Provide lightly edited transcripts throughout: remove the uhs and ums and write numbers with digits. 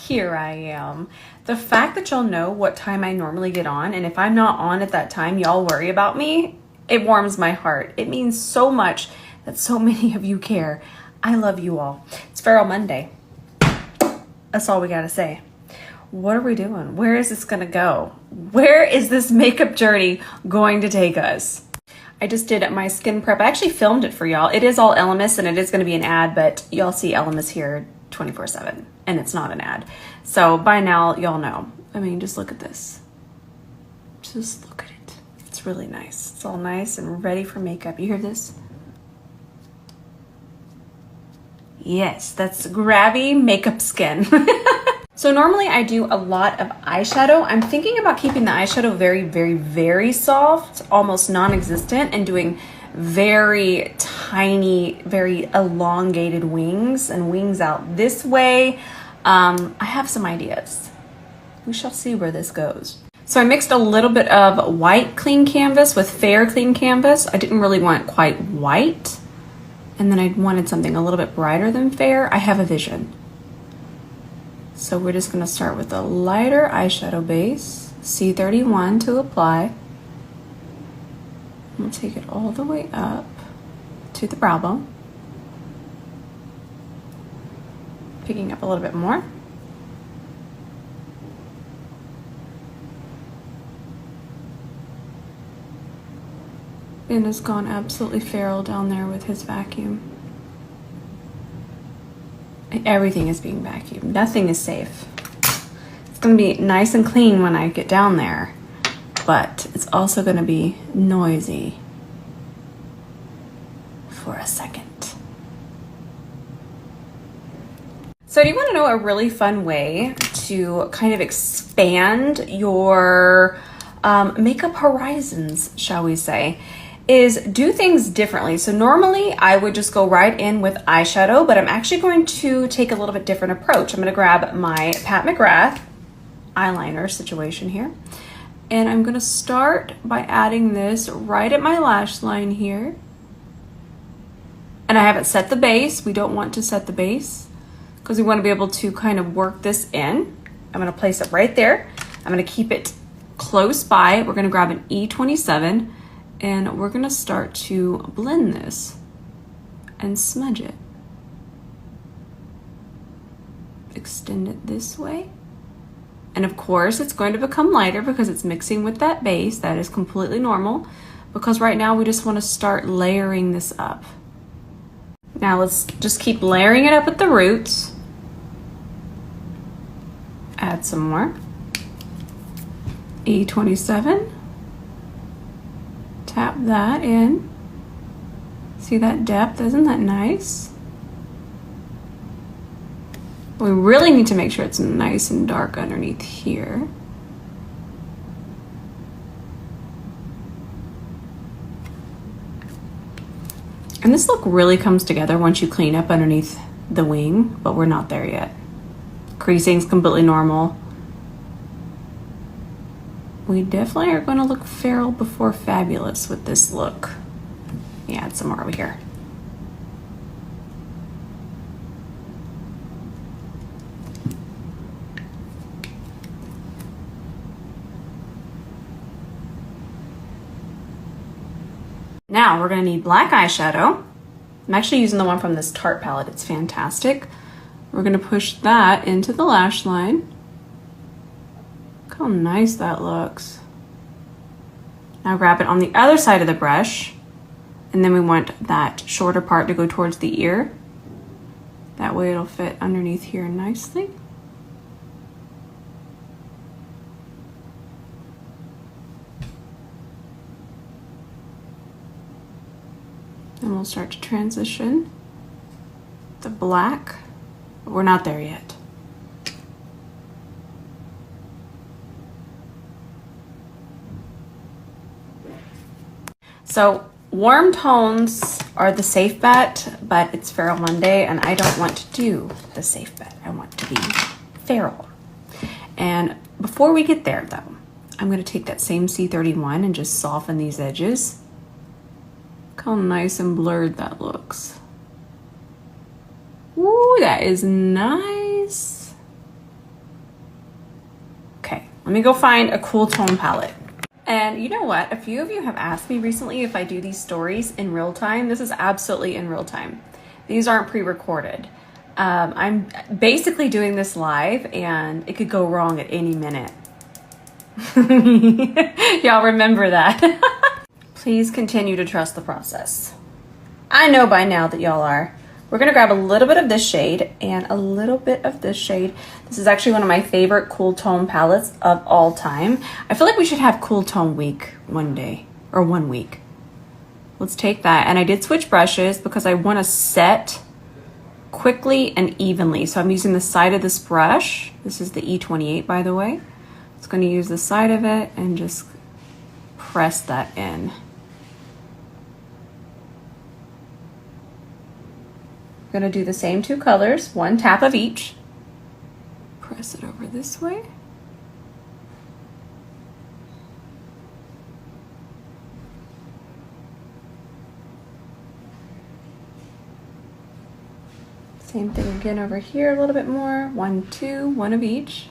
Here I am. The fact that y'all know what time I normally get on, and if I'm not on at that time, y'all worry about me, it warms my heart. It means so much that so many of you care. I love you all. It's Feral Monday. That's all we gotta say. What are we doing? Where is this gonna go? Where is this makeup journey going to take us? I just did my skin prep. I actually filmed it for y'all. It is all Elemis and it is gonna be an ad, but y'all see Elemis here 24/7 and it's not an ad. So by now y'all know. I mean, just look at this. Just look at it. It's really nice. It's all nice and ready for makeup. You hear this? Yes, that's grabby makeup skin. So normally I do a lot of eyeshadow. I'm thinking about keeping the eyeshadow very, very, very soft, almost non-existent, and doing very tiny, very elongated wings and wings out this way. I have some ideas. We shall see where this goes. So I mixed a little bit of white clean canvas with fair clean canvas. I didn't really want quite white. And then I wanted something a little bit brighter than fair. I have a vision. So we're just gonna start with a lighter eyeshadow base, C31 to apply. We'll take it all the way up to the brow bone. Picking up a little bit more. Ben has gone absolutely feral down there with his vacuum. Everything is being vacuumed. Nothing is safe. It's gonna be nice and clean when I get down there, but it's also gonna be noisy for a second. So do you wanna know a really fun way to kind of expand your makeup horizons, shall we say? Is do things differently. So normally I would just go right in with eyeshadow, but I'm actually going to take a little bit different approach. I'm gonna grab my Pat McGrath eyeliner situation here, and I'm gonna start by adding this right at my lash line here. And I haven't set the base. We don't want to set the base because we wanna be able to kind of work this in. I'm gonna place it right there. I'm gonna keep it close by. We're gonna grab an E27 and we're gonna start to blend this and smudge it. Extend it this way. And of course it's going to become lighter because it's mixing with that base. That is completely normal because right now we just wanna start layering this up. Now let's just keep layering it up at the roots. Add some more. E27. Tap that in. See that depth? Isn't that nice? We really need to make sure it's nice and dark underneath here. And this look really comes together once you clean up underneath the wing, but we're not there yet. Creasing's completely normal. We definitely are going to look feral before fabulous with this look. Yeah, add some more over here. Now we're going to need black eyeshadow. I'm actually using the one from this Tarte palette. It's fantastic. We're going to push that into the lash line. Look how nice that looks. Now grab it on the other side of the brush, and then we want that shorter part to go towards the ear. That way it'll fit underneath here nicely. And we'll start to transition the black, but we're not there yet. So warm tones are the safe bet, but it's Feral Monday and I don't want to do the safe bet. I want to be feral. And before we get there though, I'm gonna take that same C31 and just soften these edges. Look how nice and blurred that looks. Ooh, that is nice. Let me go find a cool tone palette. And you know what? A few of you have asked me recently if I do these stories in real time. This is absolutely in real time. These aren't pre-recorded. I'm basically doing this live and it could go wrong at any minute. Y'all remember that. Please continue to trust the process. I know by now that y'all are. We're gonna grab a little bit of this shade and a little bit of this shade. This is actually one of my favorite cool tone palettes of all time. I feel like we should have cool tone week one day, or 1 week. Let's take that. And I did switch brushes because I wanna set quickly and evenly. So I'm using the side of this brush. This is the E28, by the way. It's gonna use the side of it and just press that in. I'm gonna do the same 2 colors, 1 tap of each. Press it over this way. Same thing again over here, a little bit more. 1, 2, 1 of each.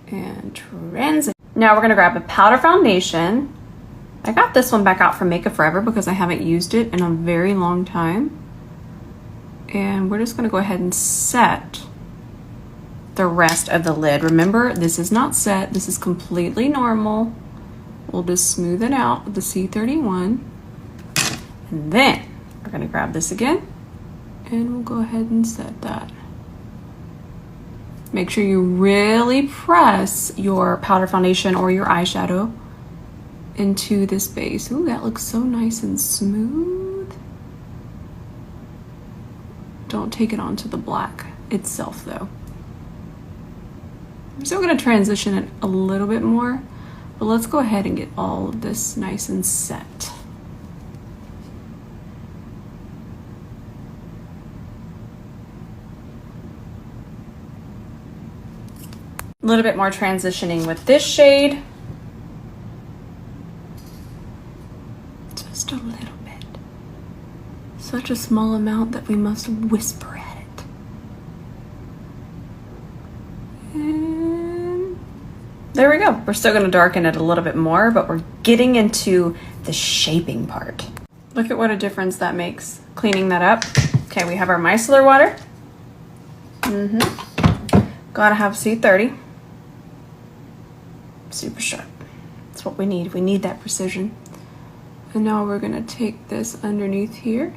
And transit. Now we're gonna grab a powder foundation. I got this one back out from Makeup Forever because I haven't used it in a very long time. And we're just gonna go ahead and set the rest of the lid. Remember, this is not set, this is completely normal. We'll just smooth it out with the C31. And then we're gonna grab this again and we'll go ahead and set that. Make sure you really press your powder foundation or your eyeshadow into this base. Ooh, that looks so nice and smooth. Don't take it onto the black itself though. I'm still gonna transition it a little bit more, but let's go ahead and get all of this nice and set. A little bit more transitioning with this shade. Just a little bit. Such a small amount that we must whisper at it. And there we go. We're still gonna darken it a little bit more, but we're getting into the shaping part. Look at what a difference that makes, cleaning that up. Okay, we have our micellar water. Gotta have C30. Super sharp. That's what we need. We need that precision. And now we're gonna take this underneath here.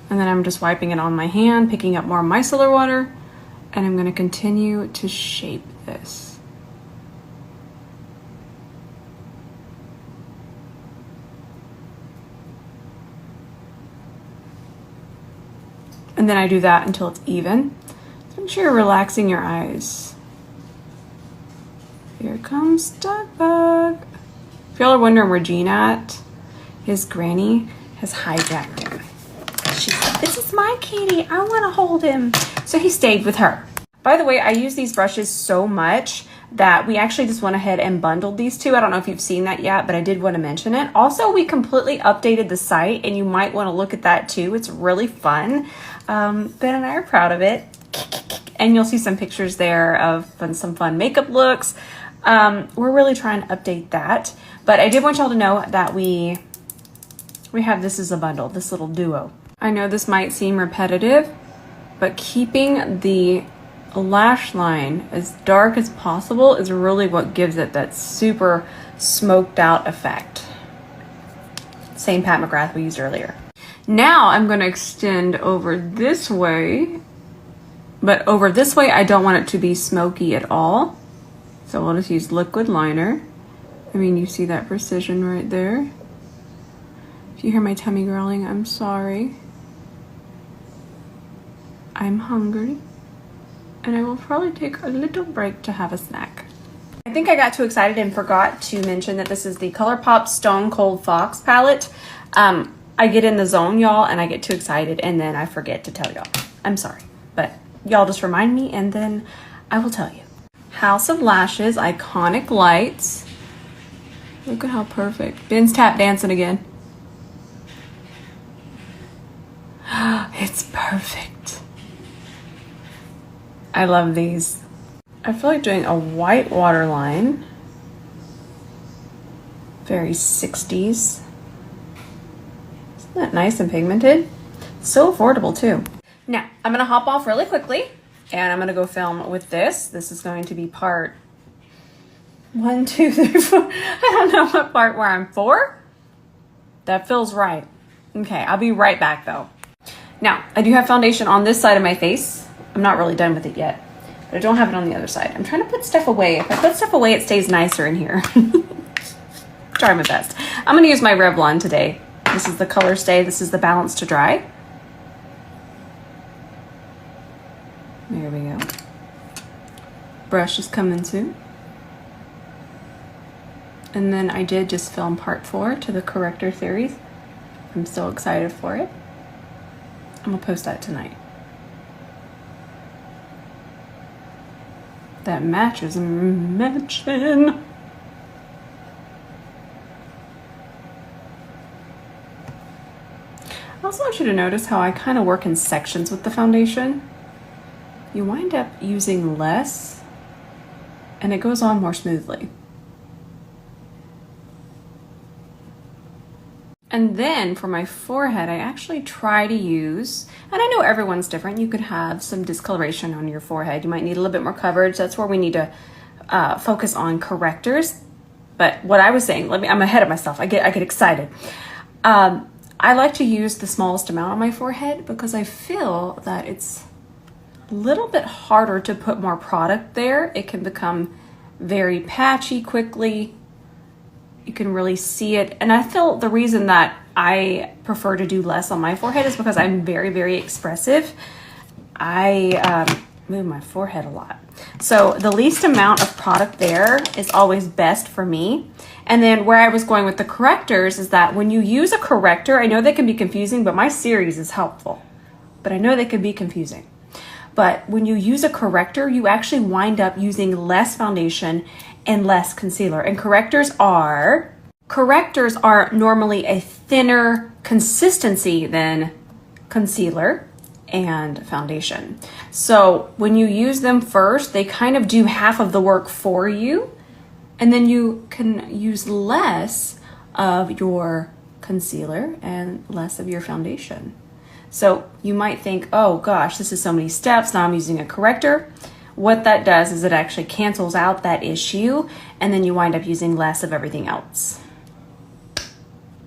And then I'm just wiping it on my hand, picking up more micellar water, and I'm gonna continue to shape this. And then I do that until it's even. So make sure you're relaxing your eyes. Here comes Duckbug. If y'all are wondering where Gene at, his granny has hijacked him. She said, "This is my kitty, I wanna hold him." So he stayed with her. By the way, I use these brushes so much that we actually just went ahead and bundled these two. I don't know if you've seen that yet, but I did want to mention it. Also, we completely updated the site and you might want to look at that too. It's really fun. Ben and I are proud of it. And you'll see some pictures there of some fun makeup looks. We're really trying to update that. But I did want y'all to know that we have this as a bundle, this little duo. I know this might seem repetitive, but keeping the lash line as dark as possible is really what gives it that super smoked out effect. Same Pat McGrath we used earlier. Now I'm going to extend over this way, but over this way I don't want it to be smoky at all. So we'll just use liquid liner. I mean, you see that precision right there. If you hear my tummy growling, I'm sorry. I'm hungry. And I will probably take a little break to have a snack. I think I got too excited and forgot to mention that this is the ColourPop Stone Cold Fox palette. I get in the zone, y'all, and I get too excited and then I forget to tell y'all. I'm sorry, but y'all just remind me and then I will tell you. House of Lashes, Iconic Lights. Look at how perfect. Ben's tap dancing again. It's perfect. I love these. I feel like doing a white waterline. Very 60s. Isn't that nice and pigmented? So affordable too. Now, I'm gonna hop off really quickly and I'm gonna go film with this. This is going to be part 1, 2, 3, 4. I don't know what part where I'm 4. That feels right. Okay, I'll be right back though. Now, I do have foundation on this side of my face. I'm not really done with it yet, but I don't have it on the other side. I'm trying to put stuff away. If I put stuff away, it stays nicer in here. Try my best. I'm gonna use my Revlon today. This is the Color Stay. This is the Balance to Dry. There we go. Brush is coming too. And then I did just film part 4 to the corrector series. I'm so excited for it. I'm gonna post that tonight. That matches matching. I also want you to notice how I kind of work in sections with the foundation. You wind up using less and it goes on more smoothly. And then for my forehead, I actually try to use, and I know everyone's different, you could have some discoloration on your forehead. You might need a little bit more coverage. That's where we need to focus on correctors. But what I was saying, I'm ahead of myself. I get excited. I like to use the smallest amount on my forehead because I feel that it's a little bit harder to put more product there. It can become very patchy quickly. You can really see it. And I feel the reason that I prefer to do less on my forehead is because I'm very, very expressive. I move my forehead a lot. So the least amount of product there is always best for me. And then where I was going with the correctors is that when you use a corrector, I know they can be confusing, but my series is helpful. But I know they can be confusing. But when you use a corrector, you actually wind up using less foundation and less concealer. And correctors are normally a thinner consistency than concealer and foundation. So when you use them first, they kind of do half of the work for you. And then you can use less of your concealer and less of your foundation. So you might think, oh gosh, this is so many steps. Now I'm using a corrector. What that does is it actually cancels out that issue and then you wind up using less of everything else.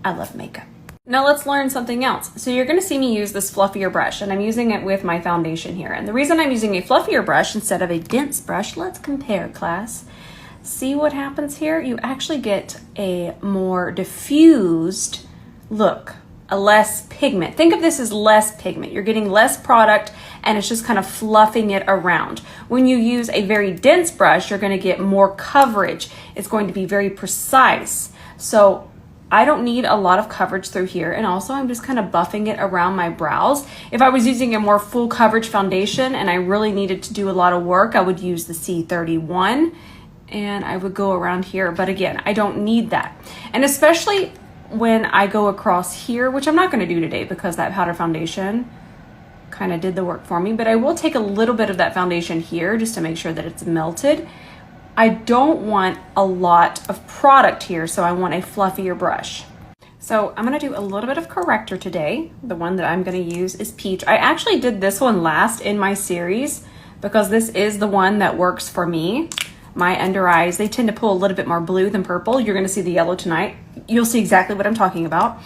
I love makeup. Now let's learn something else. So you're gonna see me use this fluffier brush and I'm using it with my foundation here. And the reason I'm using a fluffier brush instead of a dense brush, let's compare, class. See what happens here? You actually get a more diffused look, a less pigment. Think of this as less pigment. You're getting less product and it's just kind of fluffing it around. When you use a very dense brush, you're gonna get more coverage. It's going to be very precise. So I don't need a lot of coverage through here. And also I'm just kind of buffing it around my brows. If I was using a more full coverage foundation and I really needed to do a lot of work, I would use the C31 and I would go around here. But again, I don't need that. And especially when I go across here, which I'm not gonna do today because that powder foundation kind of did the work for me, but I will take a little bit of that foundation here just to make sure that it's melted. I don't want a lot of product here, so I want a fluffier brush. So I'm gonna do a little bit of corrector today. The one that I'm gonna use is Peach. I actually did this one last in my series because this is the one that works for me. My under eyes, they tend to pull a little bit more blue than purple. You're gonna see the yellow tonight. You'll see exactly what I'm talking about.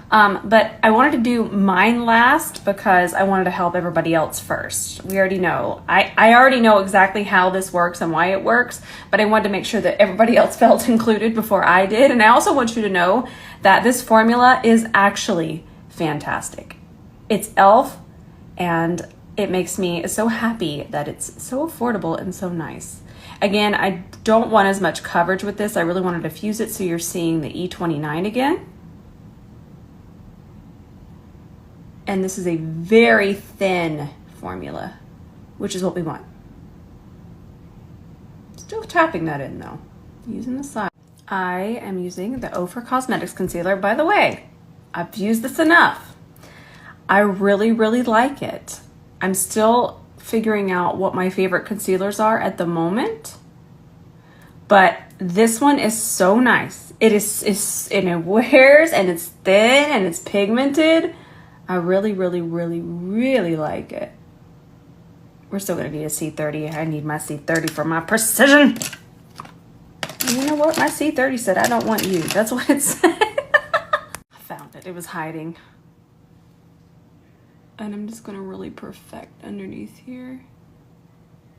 But I wanted to do mine last because I wanted to help everybody else first. We already know. I already know exactly how this works and why it works, but I wanted to make sure that everybody else felt included before I did. And I also want you to know that this formula is actually fantastic. It's e.l.f. and it makes me so happy that it's so affordable and so nice. Again, I don't want as much coverage with this. I really want to diffuse it so you're seeing the E29 again. And this is a very thin formula, which is what we want. Still tapping that in though, using the side. I am using the O for Cosmetics concealer. By the way, I've used this enough. I really, really like it. I'm still figuring out what my favorite concealers are at the moment. But this one is so nice. It is and it wears, and it's thin, and it's pigmented. I really, really, really, really like it. We're still gonna need a C30. I need my C30 for my precision. You know what? My C30 said, I don't want you. That's what it said. I found it. It was hiding. And I'm just gonna really perfect underneath here.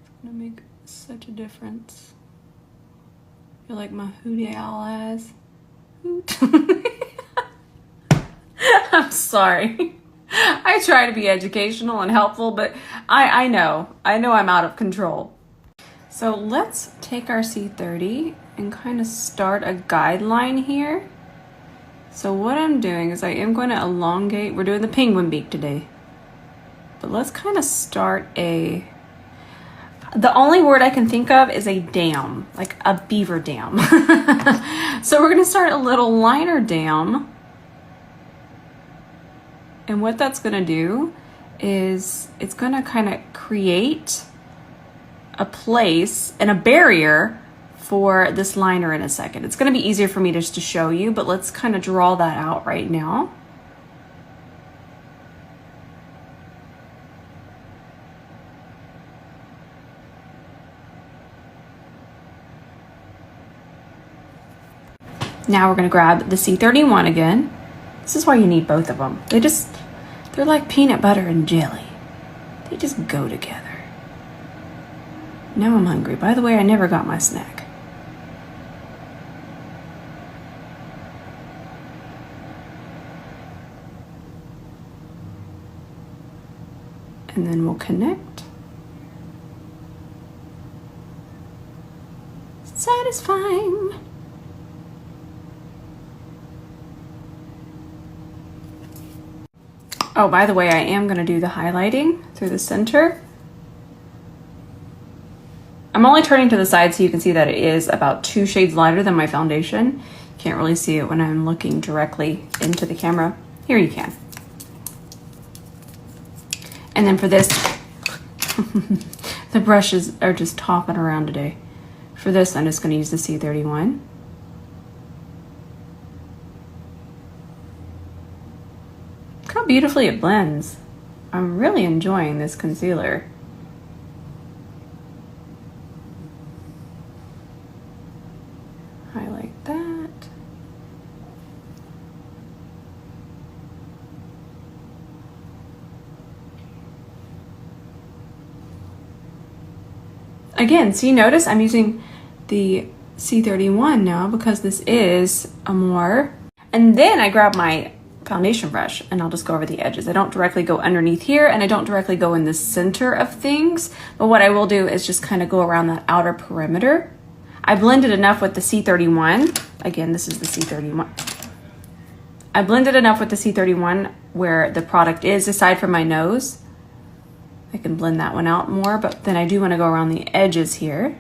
It's gonna make such a difference. You're like my hootie owl eyes. Hoot. I'm sorry. I try to be educational and helpful, but I know I'm out of control. So let's take our C30 and kind of start a guideline here. So what I'm doing is I am going to elongate. We're doing the penguin beak today. But let's kind of start the only word I can think of is a dam, like a beaver dam. So we're going to start a little liner dam. And what that's going to do is it's going to kind of create a place and a barrier for this liner in a second. It's going to be easier for me just to show you, but let's kind of draw that out right now. Now we're going to grab the C31 again. This is why you need both of them. They're like peanut butter and jelly. They just go together. Now I'm hungry. By the way, I never got my snack. And then we'll connect. Satisfying. Oh, by the way, I am going to do the highlighting through the center. I'm only turning to the side so you can see that it is about 2 shades lighter than my foundation. Can't really see it when I'm looking directly into the camera. Here you can. And then for this, the brushes are just topping around today. For this, I'm just going to use the C31. Look how beautifully it blends. I'm really enjoying this concealer. Highlight that. Again, see, notice I'm using the C31 now because this is a more, and then I grab my foundation brush and I'll just go over the edges. I don't directly go underneath here and I don't directly go in the center of things, but what I will do is just kind of go around that outer perimeter. I blended enough with the C31. Again, this is the C31. I blended enough with the C31 where the product is, aside from my nose. I can blend that one out more, but then I do want to go around the edges here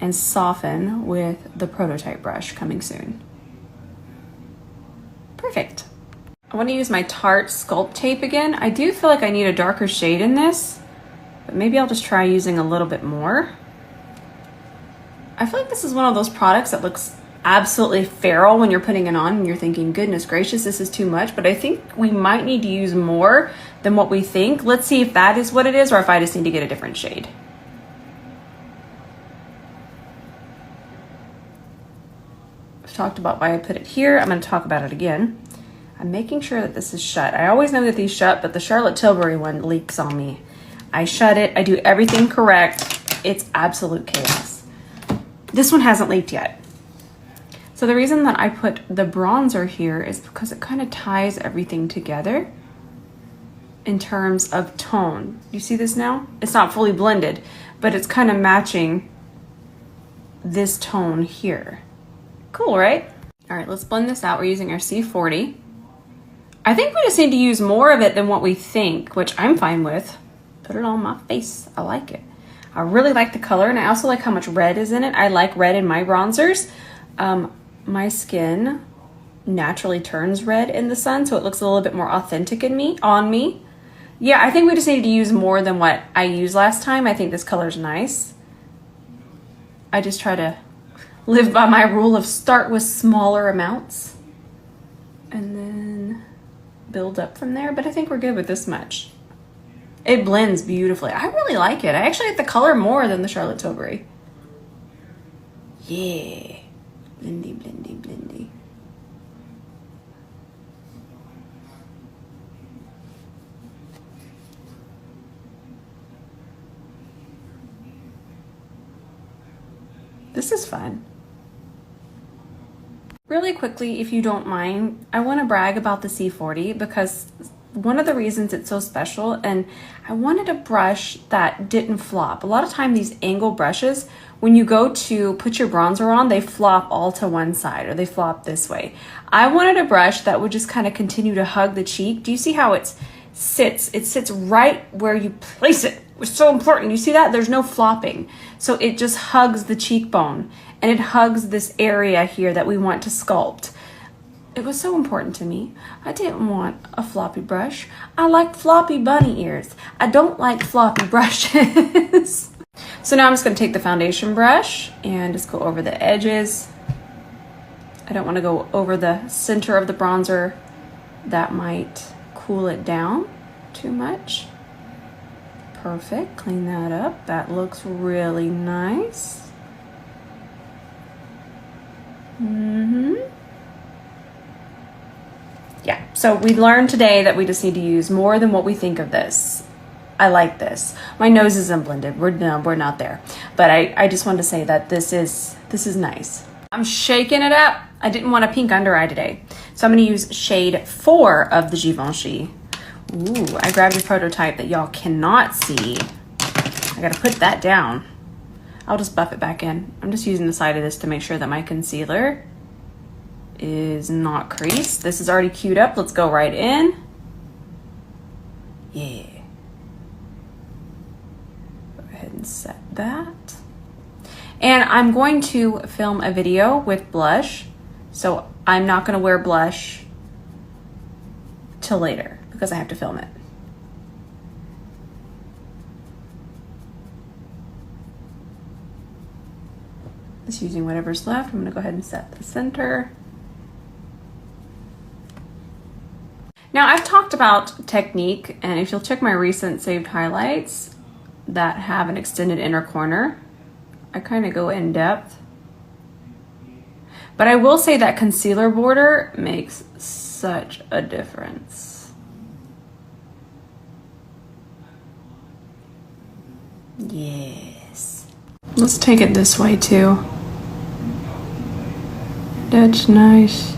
and soften with the prototype brush coming soon. Perfect. I want to use my Tarte Sculpt tape again. I do feel like I need a darker shade in this, but maybe I'll just try using a little bit more. I feel like this is one of those products that looks absolutely feral when you're putting it on and you're thinking, goodness gracious, this is too much, but I think we might need to use more than what we think. Let's see if that is what it is or if I just need to get a different shade. I've talked about why I put it here. I'm going to talk about it again. I'm making sure that this is shut. I always know that these shut, but the Charlotte Tilbury one leaks on me. I shut it. I do everything correct. It's absolute chaos. This one hasn't leaked yet. So the reason that I put the bronzer here is because it kind of ties everything together in terms of tone. You see this now? It's not fully blended, but it's kind of matching this tone here. Cool, right? All right, let's blend this out. We're using our C40. I think we just need to use more of it than what we think, which I'm fine with. Put it on my face. I like it. I really like the color, and I also like how much red is in it. I like red in my bronzers. My skin naturally turns red in the sun, so it looks a little bit more authentic on me. Yeah, I think we just need to use more than what I used last time. I think this color's nice. I just try to live by my rule of start with smaller amounts and then build up from there, but I think we're good with this much. It blends beautifully. I really like it. I actually like the color more than the Charlotte Tilbury. Yeah. Blendy, blendy, blendy. This is fun. Really quickly, if you don't mind, I want to brag about the C40 because one of the reasons it's so special, and I wanted a brush that didn't flop. A lot of time these angle brushes, when you go to put your bronzer on, they flop all to one side or they flop this way. I wanted a brush that would just kind of continue to hug the cheek. Do you see how it sits? It sits right where you place it, which is so important. You see that? There's no flopping. So it just hugs the cheekbone and it hugs this area here that we want to sculpt. It was so important to me. I didn't want a floppy brush. I like floppy bunny ears. I don't like floppy brushes. So now I'm just going to take the foundation brush and just go over the edges. I don't want to go over the center of the bronzer. That might cool it down too much. Perfect. Clean that up. That looks really nice. Yeah, so we learned today that we just need to use more than what we think of this. I like this. My nose isn't blended. We're not there. But I just wanted to say that this is nice. I'm shaking it up. I didn't want a pink under eye today. So I'm going to use shade 4 of the Givenchy. Ooh, I grabbed a prototype that y'all cannot see. I got to put that down. I'll just buff it back in. I'm just using the side of this to make sure that my concealer is not creased. This is already queued up. Let's go right in. Yeah. Go ahead and set that. And I'm going to film a video with blush. So I'm not going to wear blush till later because I have to film it. Just using whatever's left. I'm going to go ahead and set the center. Now I've talked about technique, and if you'll check my recent saved highlights that have an extended inner corner, I kind of go in depth. But I will say that concealer border makes such a difference. Yes. Let's take it this way too. That's nice.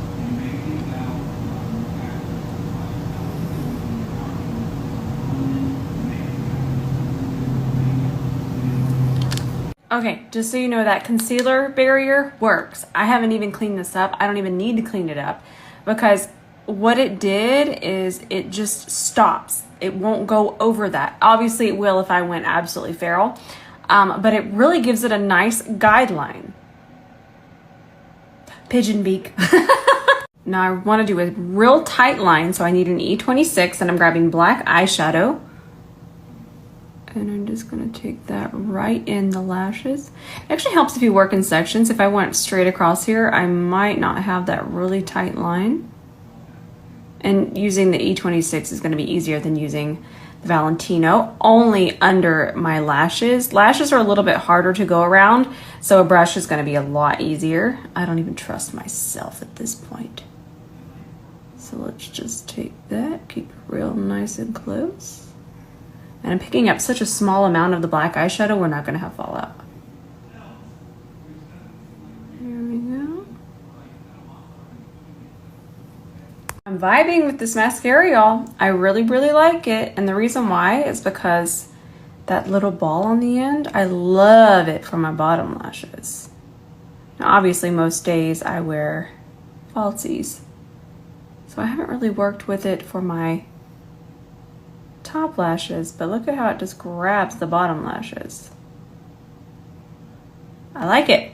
Okay, just so you know, that concealer barrier works. I haven't even cleaned this up. I don't even need to clean it up because what it did is it just stops. It won't go over that. Obviously it will if I went absolutely feral, but it really gives it a nice guideline. Pigeon beak. Now I want to do a real tight line, so I need an E26 and I'm grabbing black eyeshadow. And I'm just going to take that right in the lashes. It actually helps if you work in sections. If I went straight across here, I might not have that really tight line. And using the E26 is going to be easier than using the Valentino, only under my lashes. Lashes are a little bit harder to go around, so a brush is going to be a lot easier. I don't even trust myself at this point. So let's just take that, keep it real nice and close. And I'm picking up such a small amount of the black eyeshadow, we're not going to have fallout. Here we go. I'm vibing with this mascara, y'all. I really, really like it. And the reason why is because that little ball on the end, I love it for my bottom lashes. Now, obviously, most days I wear falsies. So I haven't really worked with it for my top lashes, but look at how it just grabs the bottom lashes. I like it.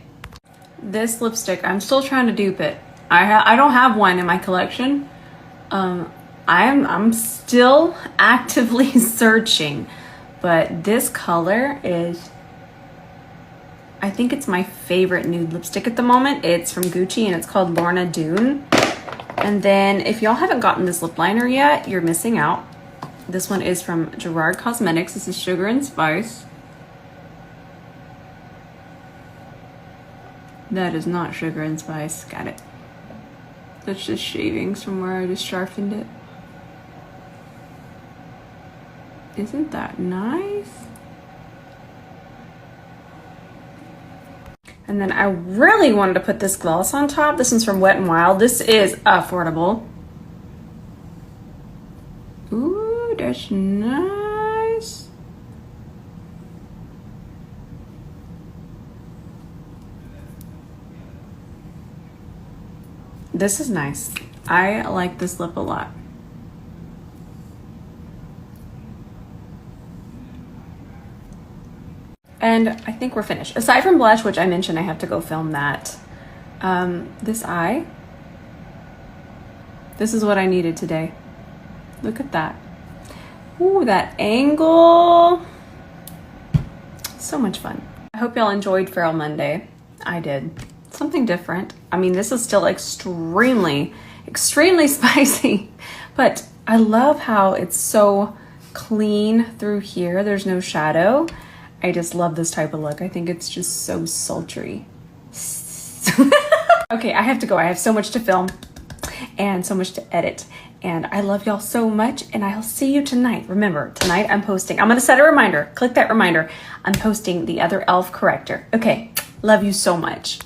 This lipstick, I'm still trying to dupe it. I don't have one in my collection. I'm still actively searching, but this color is, I think it's my favorite nude lipstick at the moment. It's from Gucci and it's called Lorna Dune. And then if y'all haven't gotten this lip liner yet, you're missing out. This one is from Gerard Cosmetics. This is Sugar and Spice. That is not Sugar and Spice. Got it. That's just shavings from where I just sharpened it. Isn't that nice? And then I really wanted to put this gloss on top. This one's from Wet n Wild. This is affordable. Ooh, that's nice. This is nice. I like this lip a lot. And I think we're finished. Aside from blush, which I mentioned I have to go film that. This eye. This is what I needed today. Look at that. Ooh, that angle. So much fun. I hope y'all enjoyed Feral Monday. I did. Something different. I mean, this is still extremely spicy, but I love how it's so clean through here. There's no shadow. I just love this type of look. I think it's just so sultry. Okay, I have to go. I have so much to film and so much to edit. And I love y'all so much, and I'll see you tonight. Remember, tonight I'm posting. I'm gonna set a reminder. Click that reminder. I'm posting the other e.l.f. corrector. Okay, love you so much.